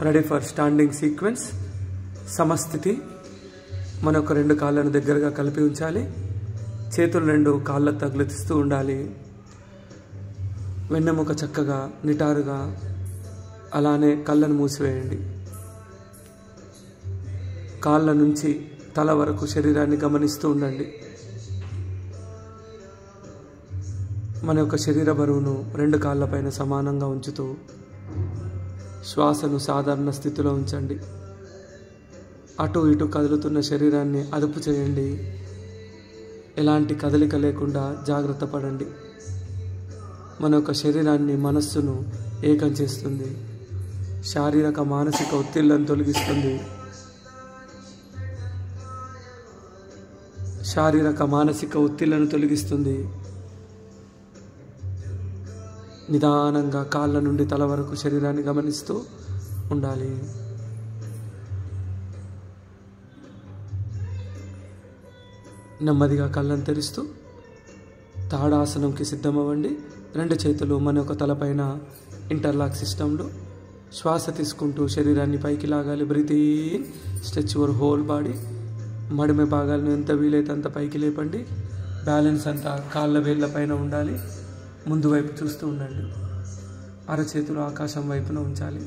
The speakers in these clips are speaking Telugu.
Ready for standing sequence. సమస్థితి. మన యొక్క 2 కాళ్ళను దగ్గరగా కలిపి ఉంచాలి. చేతులు 2 కాళ్ళకు తగిలిస్తూ ఉండాలి. వెన్నెముక చక్కగా నిటారుగా, అలానే కళ్ళను మూసివేయండి. కాళ్ళ నుంచి తల వరకు శరీరాన్ని గమనిస్తూ ఉండండి. మన యొక్క శరీర బరువును 2 కాళ్ళపైన సమానంగా ఉంచుతూ శ్వాసను సాధారణ స్థితిలో ఉంచండి. అటు ఇటు కదులుతున్న శరీరాన్ని అదుపు చేయండి. ఎలాంటి కదలిక లేకుండా జాగ్రత్త పడండి. మన యొక్క శరీరాన్ని, మనస్సును ఏకం చేస్తుంది. శారీరక మానసిక ఒత్తిళ్లను తొలగిస్తుంది. నిదానంగా కాళ్ళ నుండి తల వరకు శరీరాన్ని గమనిస్తూ ఉండాలి. నెమ్మదిగా కళ్ళను తెరుస్తూ తాడాసనంకి సిద్ధమవ్వండి. 2 చేతులు మన యొక్క తలపైన ఇంటర్లాక్ సిస్టంలో. శ్వాస తీసుకుంటూ శరీరాన్ని పైకి లాగాలి. Breathe in, stretch your whole body. మడిమె భాగాలను ఎంత వీలైతే అంత పైకి లేపండి. బ్యాలెన్స్ అంతా కాళ్ళ వేళ్ళ పైన ఉండాలి. ముందు వైపు చూస్తూ ఉండండి. అరచేతులు ఆకాశం వైపున ఉంచాలి.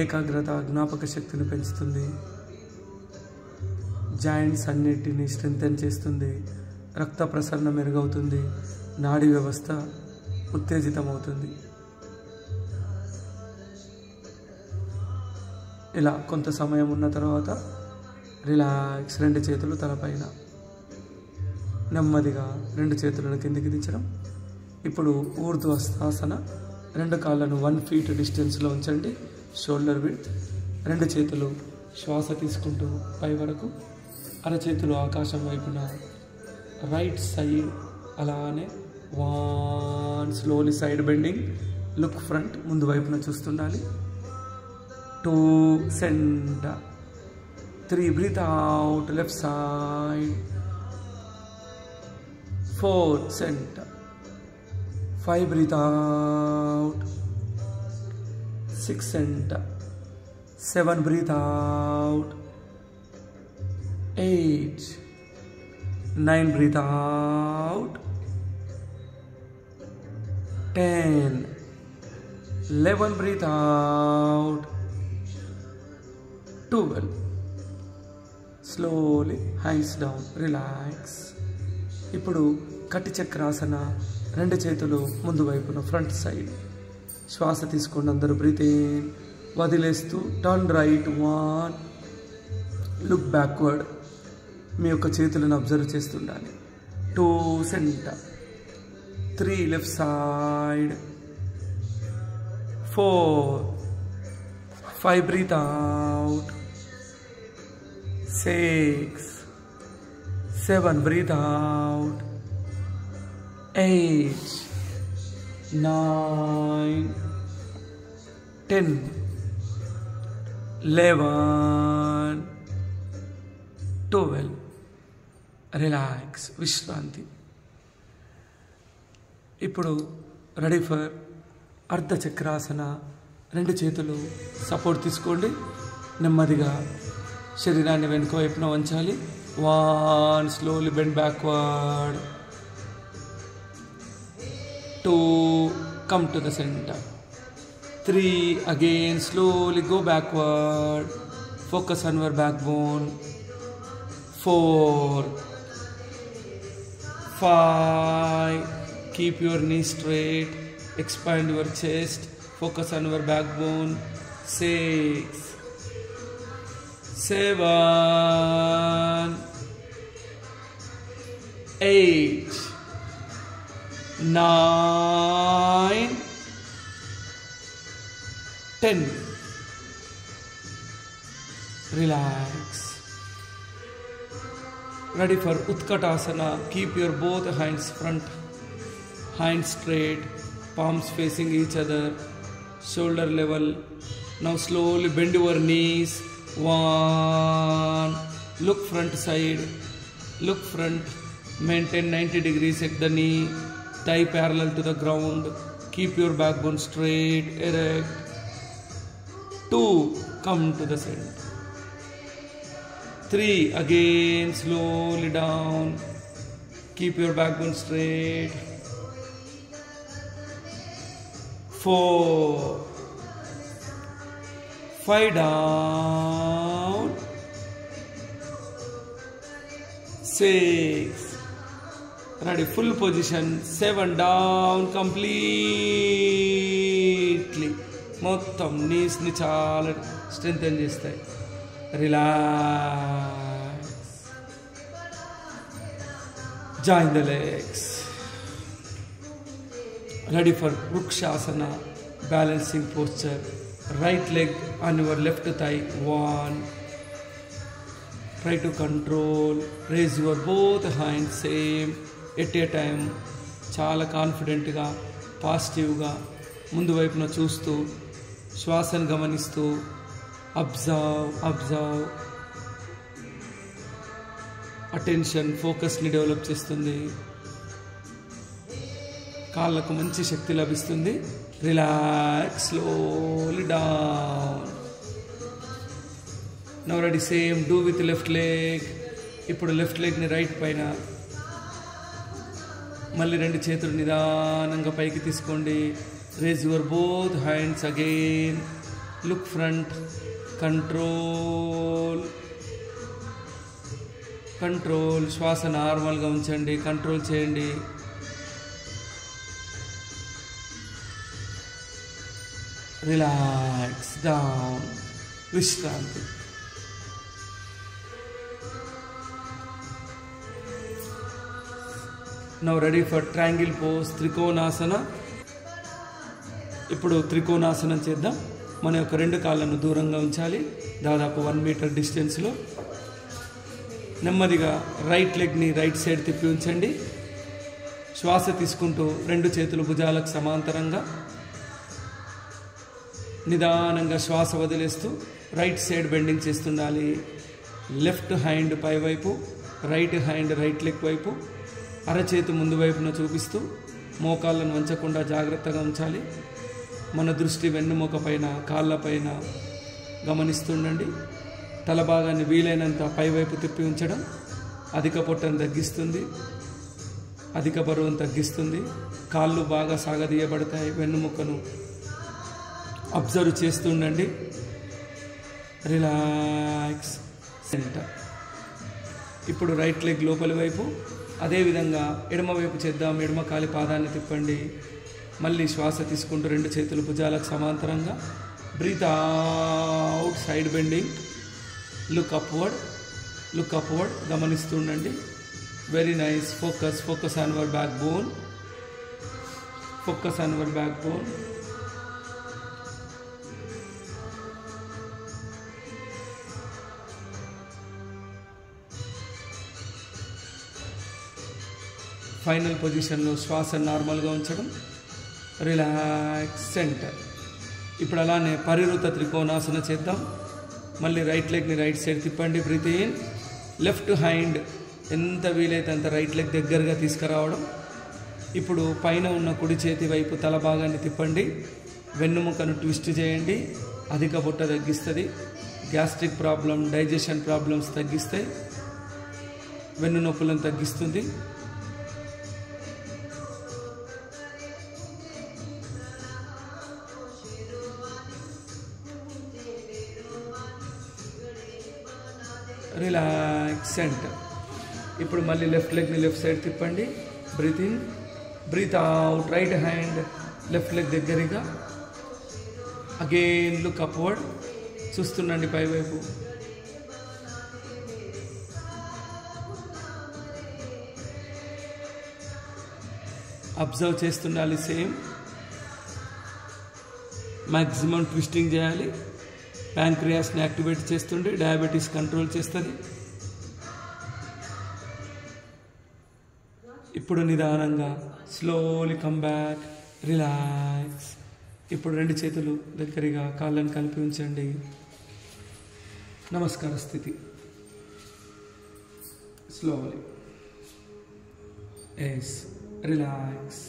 ఏకాగ్రత జ్ఞాపక శక్తిని పెంచుతుంది. జాయింట్స్ అన్నిటిని స్ట్రెంథెన్ చేస్తుంది. రక్త ప్రసరణ మెరుగవుతుంది. నాడీ వ్యవస్థ ఉత్తేజితమవుతుంది. ఇలా కొంత సమయం ఉన్న తర్వాత రిలాక్స్. 2 చేతులు తలపైన. నెమ్మదిగా 2 చేతులను కిందికి దించడం. ఇప్పుడు ఊర్ధ్వస్థాసన. 2 కాళ్ళను 1 feet డిస్టెన్స్లో ఉంచండి. Shoulder width. 2 చేతులు శ్వాస తీసుకుంటూ పై వరకు. అరచేతులు ఆకాశం వైపున. రైట్ సైడ్ అలానే 1. Slowly side bending. Look front. ముందు వైపున చూస్తుండాలి. 2 centre. 3 breathe out left side. 4 center. 5 breathe out. 6 center. 7 breathe out. 8. 9 breathe out. 10. 11 breathe out. 12. Slowly hands down. Relax. ఇప్పుడు కటి చక్రాసన. 2 చేతులు ముందు వైపున ఫ్రంట్ సైడ్. శ్వాస తీసుకోండి అందరూ. Breathe in. వదిలేస్తూ టర్న్ రైట్ 1. Look backward. మీ యొక్క చేతులను అబ్జర్వ్ చేస్తుండాలి. 2 centre. 3 left side. 4. 5 breathe out. 6. 7 breathe out. 8. 9. 10. 11. 12. Relax. విశ్రాంతి. ఇప్పుడు రెడీ ఫర్ అర్ధ చక్రాసన. 2 చేతులు సపోర్ట్ తీసుకోండి. నెమ్మదిగా శరీరాన్ని వెనుక వైపున వంచాలి. 1. Slowly bend backward. 2. Come to the center. 3. Again slowly go backward. Focus on your backbone. 4. 5. Keep your knees straight. Expand your chest. Focus on your backbone. 6. 7. 8. 9. 10. Relax. Ready for Utkatasana. Keep your both hands front. Hands straight. Palms facing each other. Shoulder level. Now slowly bend your knees. 1. Look front side. Look front. Maintain 90 degrees at the knee. Thigh parallel to the ground. Keep your backbone straight, erect. 2, come to the center. 3, again slowly down. Keep your backbone straight. 4, 5 down. 6, ready, full position. 7 down completely. మొత్తం నీస్ని చాలా స్ట్రెంథెన్ చేస్తాయి. Relax. Join the legs. Ready for Vrikshasana, balancing posture. Right leg on your left thigh. 1. Try to control. Raise your both hands same at a time. చాలా కాన్ఫిడెంట్గా, పాజిటివ్గా ముందు వైపున చూస్తూ శ్వాసను గమనిస్తూ అబ్జర్వ్. అటెన్షన్, ఫోకస్ని డెవలప్ చేస్తుంది. కాళ్ళకు మంచి శక్తి లభిస్తుంది. Relax. Slowly down. Now ready, same do with left leg. ఇప్పుడు లెఫ్ట్ లెగ్ని రైట్ పైన, మళ్ళీ 2 చేతులు నిదానంగా పైకి తీసుకోండి. Raise your both hands again. Look front. Control. శ్వాస నార్మల్గా ఉంచండి. కంట్రోల్ చేయండి. రిలాక్స్. డౌన్. విశ్రాంతి. Now ready for triangle pose, Trikonasana. ఇప్పుడు త్రికోణాసనం చేద్దాం. మన యొక్క 2 కాళ్ళను దూరంగా ఉంచాలి, దాదాపు 1 మీటర్ డిస్టెన్స్లో. నెమ్మదిగా రైట్ లెగ్ని రైట్ సైడ్ తిప్పి ఉంచండి. శ్వాస తీసుకుంటూ 2 చేతులు భుజాలకు సమాంతరంగా నిదానంగా శ్వాస వదిలేస్తూ రైట్ సైడ్ బెండింగ్ చేస్తుండాలి. లెఫ్ట్ హ్యాండ్ పై వైపు, రైట్ హ్యాండ్ రైట్ లెగ్ వైపు, అరచేతి ముందు వైపున చూపిస్తూ మోకాళ్ళను వంచకుండా జాగ్రత్తగా ఉంచాలి. మన దృష్టి వెన్నుముక పైన, కాళ్ళపైన గమనిస్తుండండి. తల భాగాన్ని వీలైనంత పైవైపు తిప్పి ఉంచడం అధిక పొట్టను తగ్గిస్తుంది, అధిక బరువును తగ్గిస్తుంది. కాళ్ళు బాగా సాగదీయబడతాయి. వెన్నుముకను అబ్జర్వ్ చేస్తుండండి. రిలాక్స్. సెంటర్. ఇప్పుడు రైట్ లెగ్ లోపలి వైపు, అదేవిధంగా ఎడమ వైపు చేద్దాం. ఎడమ కాలి పాదాన్ని తిప్పండి. మళ్ళీ శ్వాస తీసుకుంటూ 2 చేతులు భుజాలకు సమాంతరంగా. Breathe out, side bending. Look upward. గమనిస్తుండండి. Very nice. Focus on your back bone. Final పొజిషన్లో శ్వాస నార్మల్గా ఉంచడం. రిలాక్స్. సెంటర్. ఇప్పుడు అలానే పరివృత త్రికోణాసన చేద్దాం. మళ్ళీ రైట్ లెగ్ని రైట్ సైడ్ తిప్పండి. Breathe in. లెఫ్ట్ హ్యాండ్ ఎంత వీలైతే అంత రైట్ లెగ్ దగ్గరగా తీసుకురావడం. ఇప్పుడు పైన ఉన్న కుడి చేతి వైపు తల భాగాన్ని తిప్పండి. వెన్నుముకను ట్విస్ట్ చేయండి. అధిక పొట్ట తగ్గిస్తుంది. గ్యాస్ట్రిక్ ప్రాబ్లం, డైజెషన్ ప్రాబ్లమ్స్ తగ్గిస్తాయి. వెన్ను నొప్పులను తగ్గిస్తుంది. రిలాక్స్. సెంటర్. ఇప్పుడు మళ్ళీ లెఫ్ట్ లెగ్ని లెఫ్ట్ సైడ్ తిప్పండి. Breathe in, breathe out. Right hand left leg దగ్గరగా. Again look upward. చూస్తుండండి పైవైపు. అబ్జర్వ్ చేస్తుండాలి. సేమ్ మ్యాక్సిమం ట్విస్టింగ్ చేయాలి. ప్యాంక్రియాస్ని యాక్టివేట్ చేస్తుండే డయాబెటీస్ కంట్రోల్ చేస్తుంది. ఇప్పుడు నిదానంగా స్లోలీ కమ్ బ్యాక్. రిలాక్స్. ఇప్పుడు 2 చేతులు దగ్గరగా కాళ్ళను కలిపి ఉంచండి. నమస్కార స్థితి. స్లోలీ. ఎస్. రిలాక్స్.